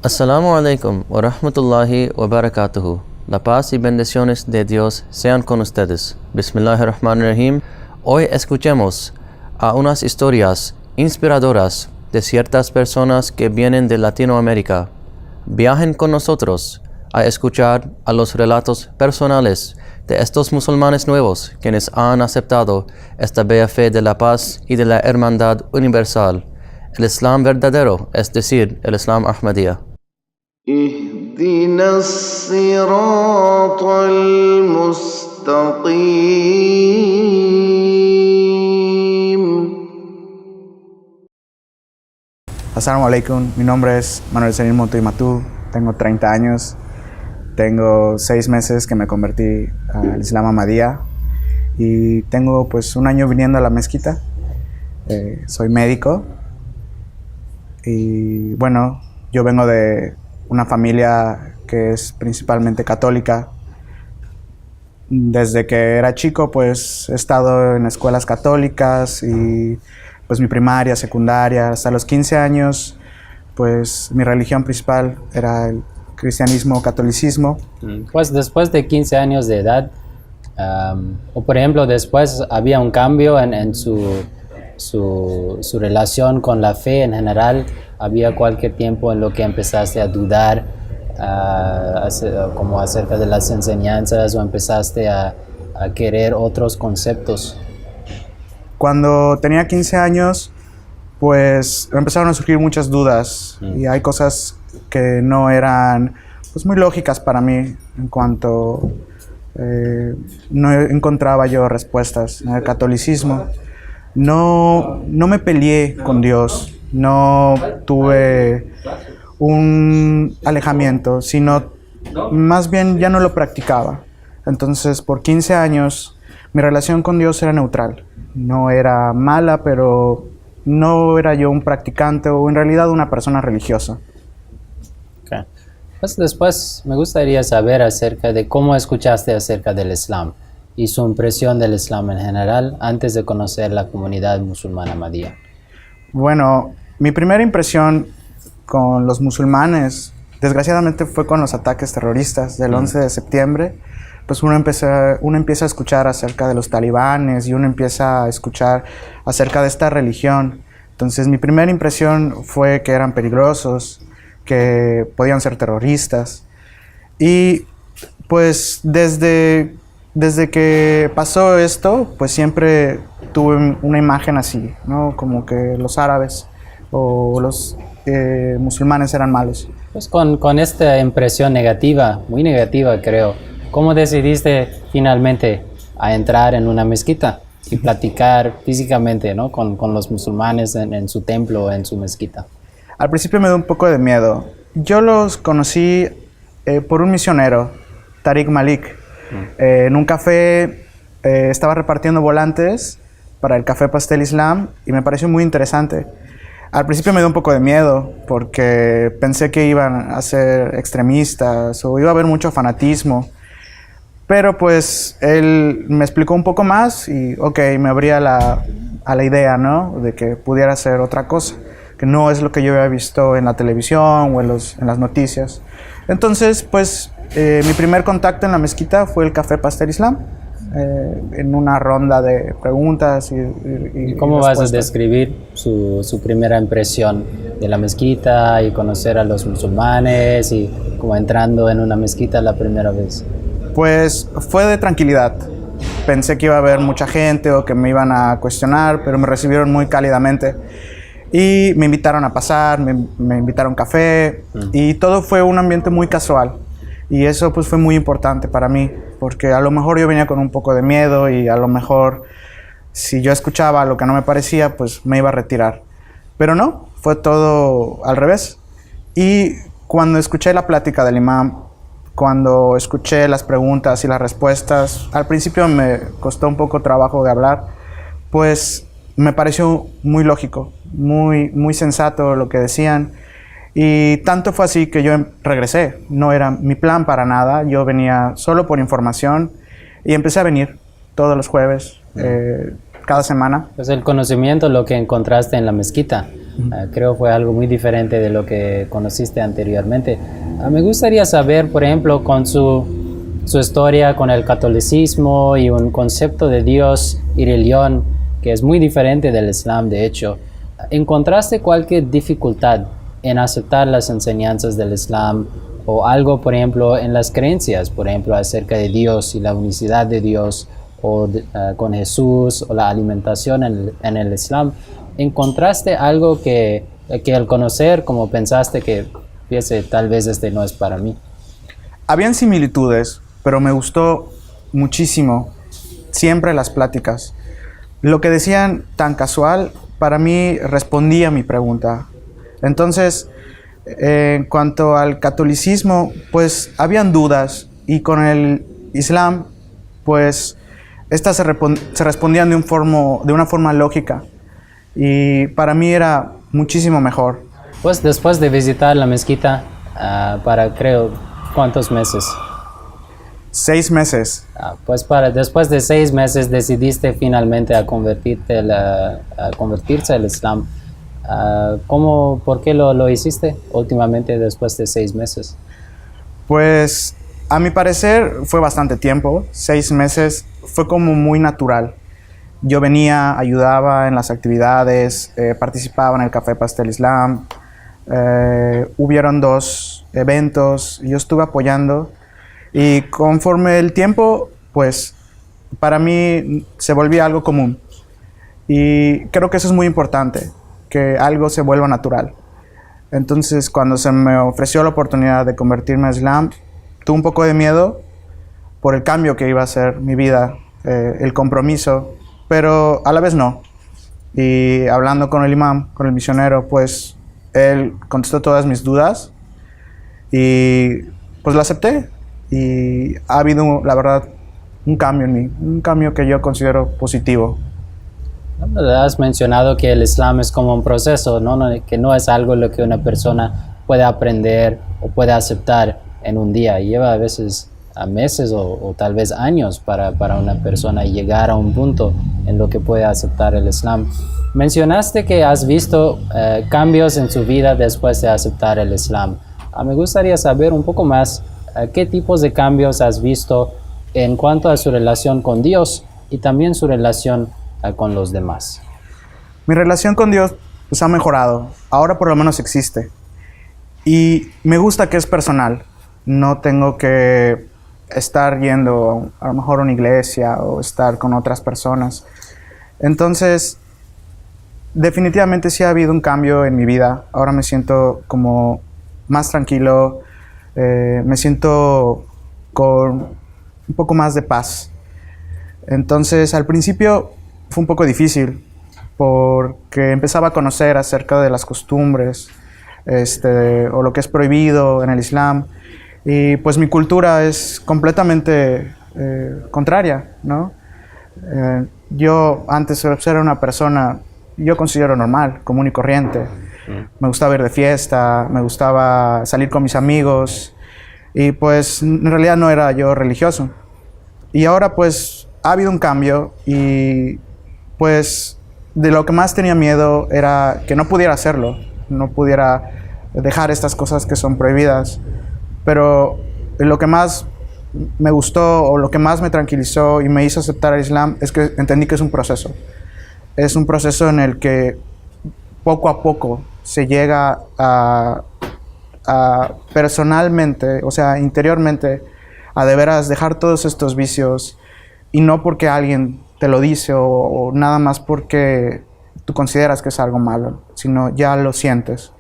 Assalamu alaikum wa rahmatullahi wa barakatuhu. La paz y bendiciones de Dios sean con ustedes. Bismillahirrahmanirrahim. Hoy escuchemos a unas historias inspiradoras de ciertas personas que vienen de Latinoamérica. Viajen con nosotros a escuchar a los relatos personales de estos musulmanes nuevos quienes han aceptado esta bella fe de la paz y de la hermandad universal, el Islam verdadero, es decir, el Islam Ahmadiyya. اهدنا الصراط المستقيم. Assalamu alaikum, mi nombre es Manuel Senil Montoy-Matú, tengo 30 años, tengo 6 meses que me convertí al Islam Ahmadiyya y tengo pues un año viniendo a la mezquita. Soy médico y bueno, yo vengo de una familia que es principalmente católica. Desde que era chico pues he estado en escuelas católicas y pues mi primaria, secundaria, hasta los 15 años pues mi religión principal era el cristianismo, catolicismo. Pues después de 15 años de edad, o por ejemplo después había un cambio en su relación con la fe en general. ¿Había cualquier tiempo en lo que empezaste a dudar como acerca de las enseñanzas o empezaste a querer otros conceptos? Cuando tenía 15 años, pues empezaron a surgir muchas dudas y hay cosas que no eran pues, muy lógicas para mí en cuanto no encontraba yo respuestas en el catolicismo. No me peleé con Dios, no tuve un alejamiento, sino más bien ya no lo practicaba. Entonces, por 15 años, mi relación con Dios era neutral. No era mala, pero no era yo un practicante o en realidad una persona religiosa. Okay. Pues después me gustaría saber acerca de cómo escuchaste acerca del Islam y su impresión del Islam en general antes de conocer la comunidad musulmana Ahmadiyya. Bueno, mi primera impresión con los musulmanes, desgraciadamente, fue con los ataques terroristas del 11 de septiembre. Pues uno empieza a escuchar acerca de los talibanes y uno empieza a escuchar acerca de esta religión. Entonces mi primera impresión fue que eran peligrosos, que podían ser terroristas. Y pues desde que pasó esto, pues siempre tuve una imagen así, ¿no? Como que los árabes o los musulmanes eran malos. Pues con esta impresión negativa, muy negativa creo, ¿cómo decidiste finalmente a entrar en una mezquita y platicar físicamente, ¿no? con los musulmanes en su templo, en su mezquita? Al principio me dio un poco de miedo. Yo los conocí por un misionero, Tariq Malik. En un café estaba repartiendo volantes para el Café Pastel Islam y me pareció muy interesante. Al principio me dio un poco de miedo porque pensé que iban a ser extremistas o iba a haber mucho fanatismo. Pero pues él me explicó un poco más y me abría a la idea, ¿no? De que pudiera ser otra cosa, que no es lo que yo había visto en la televisión o en las noticias. Entonces, pues mi primer contacto en la mezquita fue el Café Pastel Islam, en una ronda de preguntas y ¿Cómo respuestas. vas a describir su primera impresión de la mezquita y conocer a los musulmanes y como entrando en una mezquita la primera vez? Pues fue de tranquilidad. Pensé que iba a haber mucha gente o que me iban a cuestionar, pero me recibieron muy cálidamente. Y me invitaron a pasar, me invitaron café y todo fue un ambiente muy casual. Y eso pues fue muy importante para mí, porque a lo mejor yo venía con un poco de miedo y a lo mejor si yo escuchaba lo que no me parecía, pues me iba a retirar. Pero no, fue todo al revés. Y cuando escuché la plática del imam, cuando escuché las preguntas y las respuestas, al principio me costó un poco trabajo de hablar, pues me pareció muy lógico, muy sensato lo que decían. Y tanto fue así que yo regresé. No era mi plan para nada, yo venía solo por información y empecé a venir todos los jueves, cada semana. Pues el conocimiento, lo que encontraste en la mezquita, Creo fue algo muy diferente de lo que conociste anteriormente. Me gustaría saber, por ejemplo, con su historia con el catolicismo y un concepto de Dios y religión que es muy diferente del Islam, de hecho. ¿Encontraste cualquier dificultad en aceptar las enseñanzas del Islam o algo, por ejemplo, en las creencias, por ejemplo, acerca de Dios y la unicidad de Dios o con Jesús o la alimentación en el Islam? ¿Encontraste algo que al conocer, como pensaste que tal vez este no es para mí? Habían similitudes, pero me gustó muchísimo siempre las pláticas. Lo que decían tan casual, para mí respondía a mi pregunta. Entonces, en cuanto al catolicismo, pues habían dudas, y con el Islam, pues estas se respondían de una forma lógica, y para mí era muchísimo mejor. Pues después de visitar la mezquita, creo, ¿cuántos meses? 6 meses. Pues después de 6 meses decidiste finalmente a convertirse al Islam. ¿Por qué lo hiciste últimamente después de 6 meses? Pues a mi parecer fue bastante tiempo. 6 meses fue como muy natural. Yo venía, ayudaba en las actividades, participaba en el Café Pastel Islam. Hubieron 2 eventos, yo estuve apoyando, y conforme el tiempo, pues para mí se volvía algo común, y creo que eso es muy importante, que algo se vuelva natural. Entonces, cuando se me ofreció la oportunidad de convertirme al Islam, tuve un poco de miedo por el cambio que iba a ser mi vida, el compromiso, pero a la vez no. Y hablando con el imam, con el misionero, pues él contestó todas mis dudas y pues lo acepté, y ha habido, la verdad, un cambio en mí, un cambio que yo considero positivo. Has mencionado que el Islam es como un proceso, ¿no? Que no es algo lo que una persona puede aprender o puede aceptar en un día. Lleva a veces a meses o tal vez años para una persona llegar a un punto en lo que puede aceptar el Islam. Mencionaste que has visto cambios en su vida después de aceptar el Islam. Me gustaría saber un poco más qué tipos de cambios has visto en cuanto a su relación con Dios y también su relación con los demás. Mi relación con Dios pues ha mejorado, ahora por lo menos existe, y me gusta que es personal. No tengo que estar yendo a lo mejor a una iglesia o estar con otras personas. Entonces, definitivamente sí ha habido un cambio en mi vida. Ahora me siento como más tranquilo, me siento con un poco más de paz. Entonces, al principio fue un poco difícil porque empezaba a conocer acerca de las costumbres, o lo que es prohibido en el Islam, y pues mi cultura es completamente contraria, ¿no? Yo antes era una persona, yo considero normal, común y corriente. Me gustaba ir de fiesta, me gustaba salir con mis amigos, y pues en realidad no era yo religioso. Y ahora pues ha habido un cambio, y pues de lo que más tenía miedo era que no pudiera hacerlo, no pudiera dejar estas cosas que son prohibidas. Pero lo que más me gustó o lo que más me tranquilizó y me hizo aceptar el Islam es que entendí que es un proceso. Es un proceso en el que poco a poco se llega a personalmente, o sea, interiormente, a de veras dejar todos estos vicios, y no porque alguien te lo dice o nada más porque tú consideras que es algo malo, sino ya lo sientes.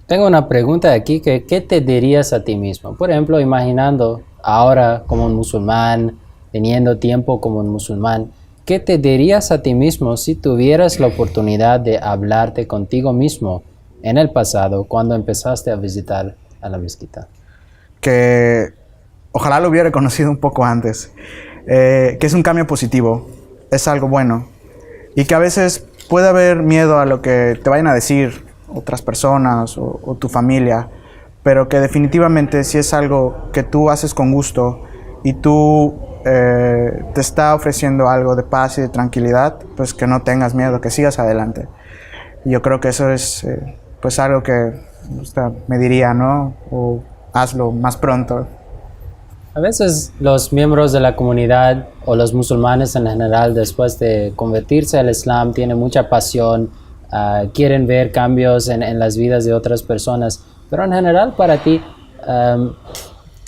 Tengo una pregunta aquí, ¿qué te dirías a ti mismo? Por ejemplo, imaginando ahora como un musulmán, teniendo tiempo como un musulmán, ¿qué te dirías a ti mismo si tuvieras la oportunidad de hablarte contigo mismo en el pasado, cuando empezaste a visitar a la mezquita? Que ojalá lo hubiera conocido un poco antes, que es un cambio positivo, es algo bueno, y que a veces puede haber miedo a lo que te vayan a decir otras personas o tu familia, pero que definitivamente si es algo que tú haces con gusto y tú te está ofreciendo algo de paz y de tranquilidad, pues que no tengas miedo, que sigas adelante. Yo creo que eso es pues algo que me diría, ¿no? O hazlo más pronto. A veces los miembros de la comunidad o los musulmanes en general, después de convertirse al Islam, tienen mucha pasión, quieren ver cambios en las vidas de otras personas. Pero en general, para ti,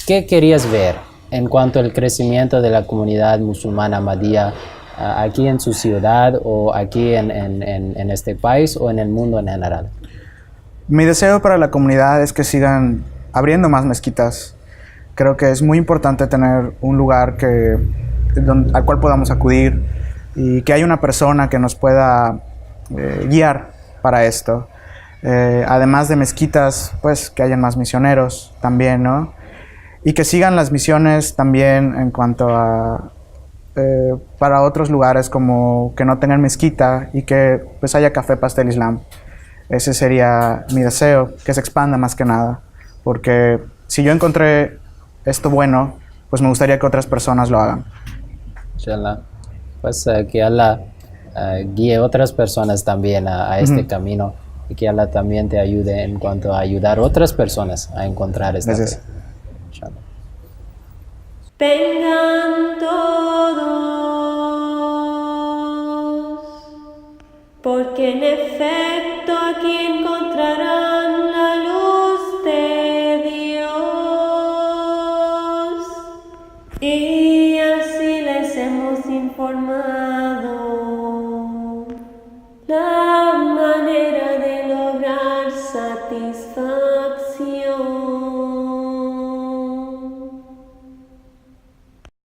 ¿qué querías ver en cuanto al crecimiento de la comunidad musulmana Ahmadiyya aquí en su ciudad o aquí en este país o en el mundo en general? Mi deseo para la comunidad es que sigan abriendo más mezquitas. Creo que es muy importante tener un lugar al cual podamos acudir y que haya una persona que nos pueda guiar para esto. Además de mezquitas, pues que hayan más misioneros también, ¿no? Y que sigan las misiones también en cuanto a para otros lugares como que no tengan mezquita y que pues haya café pastel islam. Ese sería mi deseo, que se expanda más que nada, porque si yo encontré esto bueno, pues me gustaría que otras personas lo hagan. Inshallah. Pues que Allah guíe otras personas también a este camino y que Allah también te ayude en cuanto a ayudar a otras personas a encontrar esta fe. Inshallah. Vengan todos, porque en efecto aquí encontrarán la luz de Dios. Y así les hemos informado.